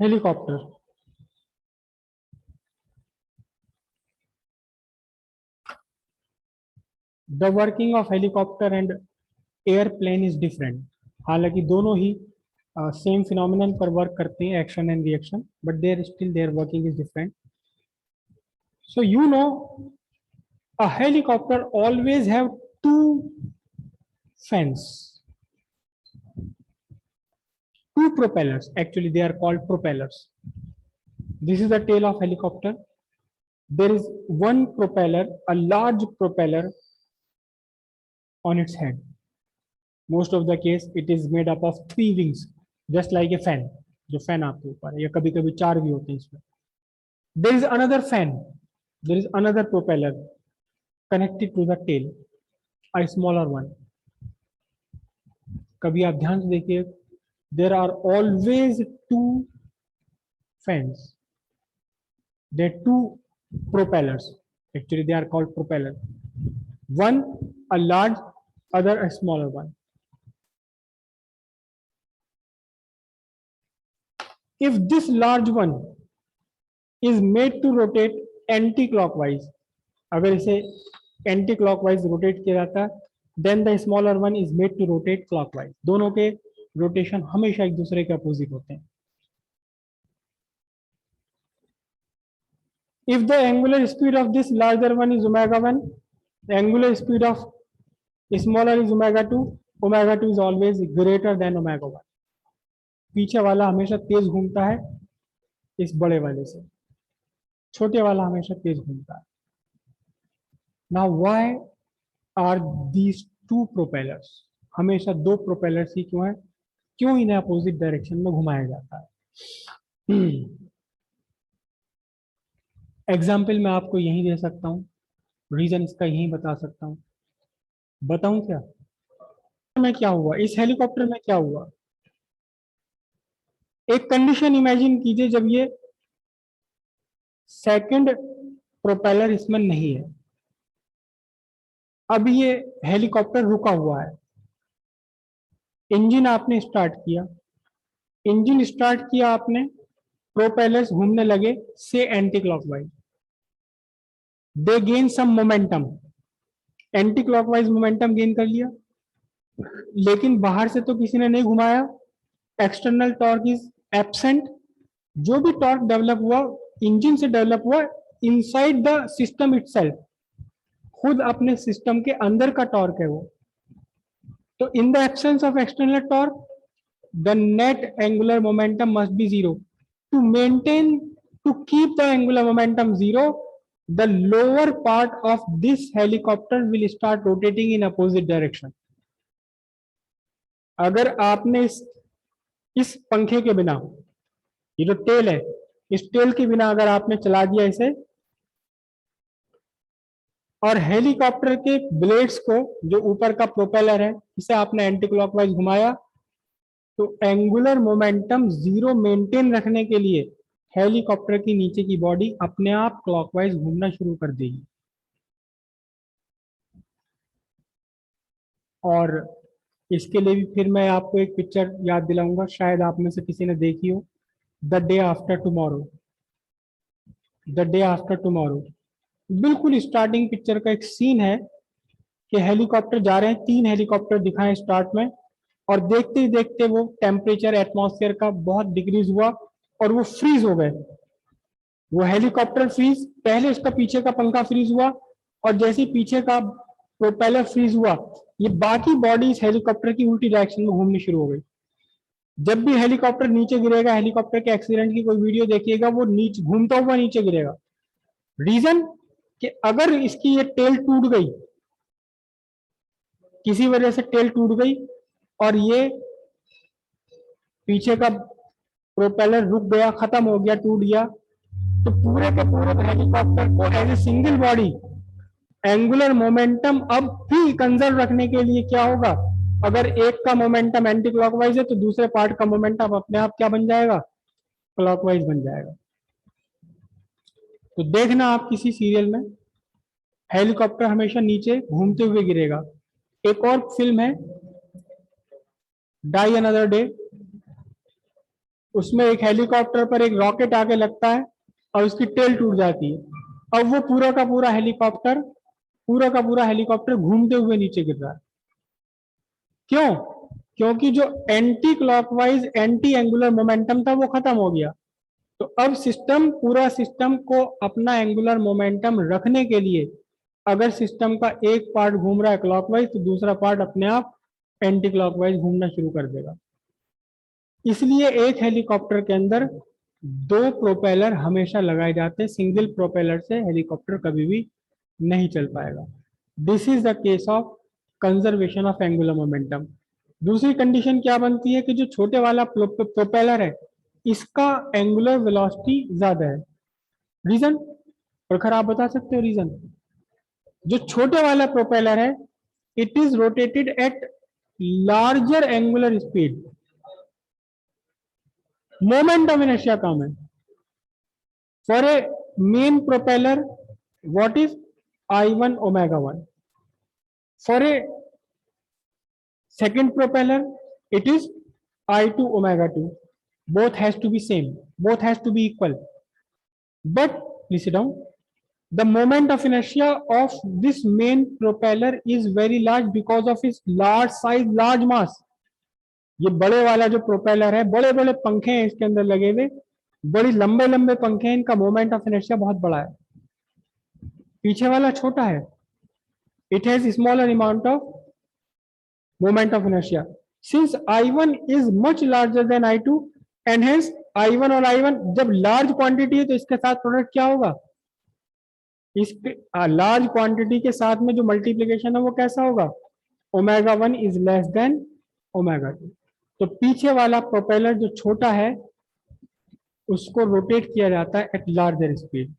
Helicopter, the working of helicopter and airplane is different. हालांकि दोनों ही सेम फिनोमिनन पर वर्क करते हैं, action and reaction, but there still there working is different. So you know a helicopter always have two fans, two propellers. Actually they are called propellers. This is the tail of helicopter. There is one propeller, a large propeller on its head. Most of the case it is made up of three wings, just like a fan. जो fan आपके ऊपर है, या कभी कभी चार भी होते हैं इसमें. There is another fan, there is another propeller connected to the tail, a smaller one. कभी आप ध्यान से देखिए, there are always two fans. There are two propellers. Actually, they are called propeller. One a large, other a smaller one. If this large one is made to rotate anti-clockwise, अगर इसे anti-clockwise rotate किया जाता है, then the smaller one is made to rotate clockwise. दोनों के rotation हमेशा एक दूसरे के opposite होते हैं. If the angular speed of this larger one is omega 1, the angular speed of smaller is omega 2. Omega 2 is always greater than omega 1. पीछे वाला हमेशा तेज घूमता है इस बड़े वाले से, छोटे वाला हमेशा तेज घूमता है. Now why are these two propellers? हमेशा दो प्रोपेलर्स ही क्यों है? क्यों इन्हें अपोजिट डायरेक्शन में घुमाया जाता है? एग्जाम्पल मैं आपको यही दे सकता हूँ, रीजन इसका यही बता सकता हूँ. बताऊं क्या? में क्या हुआ, इस हेलीकॉप्टर में क्या हुआ? एक कंडीशन इमेजिन कीजिए, जब ये सेकंड प्रोपेलर इसमें नहीं है, अब ये हेलीकॉप्टर रुका हुआ है. इंजन आपने स्टार्ट किया, इंजन स्टार्ट किया आपने, प्रोपेलर्स घूमने लगे से anticlockwise. They gain some momentum, anticlockwise momentum gain कर लिया, लेकिन बाहर से तो किसी ने नहीं घुमाया. External torque is absent. जो भी टॉर्क डेवलप हुआ इंजन से डेवलप हुआ इनसाइड द सिस्टम इटसेल्फ, खुद अपने सिस्टम के अंदर का टॉर्क है वो. तो in the absence of external torque the net angular momentum must be zero. To maintain, to keep the angular momentum zero, the lower part of this helicopter will start rotating in opposite direction. अगर आपने इस पंखे के बिना, ये जो tell है, इस टेल के बिना अगर आपने चला दिया इसे, और हेलीकॉप्टर के ब्लेड्स को, जो ऊपर का प्रोपेलर है, इसे आपने एंटी क्लॉकवाइज घुमाया, तो एंगुलर मोमेंटम जीरो मेंटेन रखने के लिए हेलीकॉप्टर की नीचे की बॉडी अपने आप क्लॉकवाइज घूमना शुरू कर देगी. और इसके लिए भी फिर मैं आपको एक पिक्चर याद दिलाऊंगा, शायद आप में से किसी ने देखी हो, the day after tomorrow. The day after tomorrow बिल्कुल स्टार्टिंग पिक्चर का एक सीन है कि हेलीकॉप्टर जा रहे हैं, 3 हेलीकॉप्टर दिखाए स्टार्ट में, और देखते ही देखते वो टेम्परेचर एटमॉस्फेयर का बहुत डिक्रीज हुआ और वो फ्रीज हो गए. वो हेलीकॉप्टर फ्रीज, पहले उसका पीछे का पंखा फ्रीज हुआ, और जैसे पीछे का प्रोपेलर फ्रीज हुआ, ये बाकी बॉडी इस हेलीकॉप्टर की उल्टी डायरेक्शन में घूमनी शुरू हो गई. जब भी हेलीकॉप्टर नीचे गिरेगा, हेलीकॉप्टर के एक्सीडेंट की कोई वीडियो देखिएगा, वो नीचे घूमता हुआ नीचे गिरेगा. रीजन कि अगर इसकी ये टेल टूट गई, किसी वजह से टेल टूट गई और ये पीछे का प्रोपेलर रुक गया, खत्म हो गया, टूट गया, तो पूरे के पूरे हेलीकॉप्टर को as a single body angular momentum अब भी कंजर्व रखने के लिए क्या होगा, अगर एक का मोमेंटम एंटी क्लॉकवाइज है तो दूसरे पार्ट का मोमेंटम अपने आप क्या बन जाएगा, क्लॉकवाइज बन जाएगा. तो देखना आप किसी सीरियल में हेलीकॉप्टर हमेशा नीचे घूमते हुए गिरेगा. एक और फिल्म है डाई अनदर डे, उसमें एक हेलीकॉप्टर पर एक रॉकेट आके लगता है और उसकी टेल टूट जाती है। अब वो पूरा का पूरा हेलीकॉप्टर घूमते हुए नीचे गिर रहा है। क्यों? क्योंकि जो anti clockwise anti angular momentum था वो खत्म हो गया। तो अब पूरा सिस्टम को अपना एंगुलर मोमेंटम रखने के लिए अगर सिस्टम का एक पार्ट घूम रहा है क्लॉकवाइज तो दूसरा पार्ट अपने आप एंटी क्लॉकवाइज घूमना शुरू कर देगा। इसलिए एक हेलीकॉप्टर के अंदर 2 प्रोपेलर हमेशा लगाए जाते हैं। सिंगल प्रोपेलर से हेलीकॉप्टर कभी भी नहीं चल पाएगा। This is the case of conservation of angular momentum. दूसरी कंडीशन क्या बनती है कि जो छोटे वाला प्रोपेलर है इसका एंगुलर वेलोसिटी ज्यादा है। रीजन? प्रखर आप बता सकते हो रीजन? जो छोटे वाला प्रोपेलर है it is rotated at larger angular speed, moment of inertia कम है। For a main propeller what is I1 omega 1, for a second propeller it is I2 omega 2. Both has to be same, both has to be equal. But listen down, the moment of inertia of this main propeller is very large because of its large size, large mass. ये बड़े वाला जो propeller है, बड़े बड़े पंखे हैं इसके अंदर लगे हुए, बड़ी लंबे लंबे पंखे हैं, इनका मोमेंट ऑफ इनर्शिया बहुत बड़ा है। पीछे वाला छोटा है, it has smaller amount of moment of inertia. Since I1 is much larger than I2 and hence I1 और I1 जब लार्ज क्वांटिटी है तो इसके साथ प्रोडक्ट क्या होगा? इस लार्ज क्वांटिटी के साथ में जो मल्टीप्लीकेशन है वो कैसा होगा? Omega 1 is less than omega 2। तो पीछे वाला प्रोपेलर जो छोटा है उसको रोटेट किया जाता है एट लार्जर स्पीड।